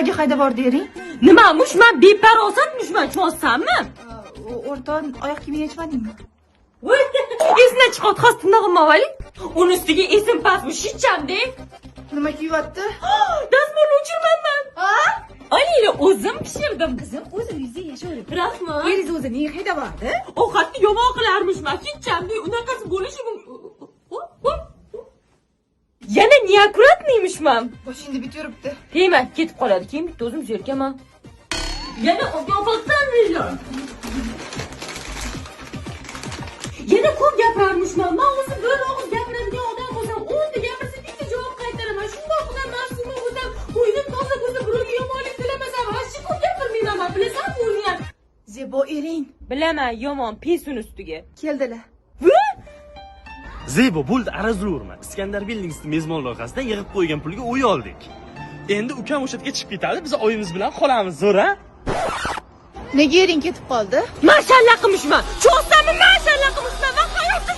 nimaga haydab bordi ering? Nima mushman beparosat mushman chozsanmi? O'rton oyoq kiyimini yechmadingmi? Voy, esna chiqot xostinog'im avali. Uni ustiga esim pastmi shicham-de. Nima kiyyapti? Dazmolni o'chirmanman. Olayla o'zim pishirdim. Qizim, o'zim yuzda yashayver. Rahmat. Eringiz o'zi nega haydab bordi? Ovqatni yomon qilarmishman, shicham-de. Unaqasi bo'lishi mumkin. Yana neakuratniymişman. Boshingda bit yuribdi. Tegma, ketib qoladi. Keyin bitta o'zim zerkaman. Yana oqyoqdan milyon. Yana ko'p gapirarmishman. Men o'zim bir og'iz gapiradigan odam bo'lsam, 10 ta gapirsa bitta javob qaytaraman. Shundoq bilan ma'suma o'zim, o'yim toza ko'zda birovga yomonlik tilamasam, hech ko'p gapirmayman, bilasanmi o'zing ham? Zebo ering. Bilaman, yomon pesun ustiga. Keldilar. Zebo bo'ldi, arazlaverma. Iskandar Bilding'sning mezbon loyihasidan yig'ib qo'ygan pulga uy oldik. Endi ukam o'sha yerga chiqib ketadi, biz oyimiz bilan qolamiz, zo'r-a? Nega ering ketib qoldi? Mashalla qilmishman. Cho'zsammi mashalla qilmishman. Va hayotda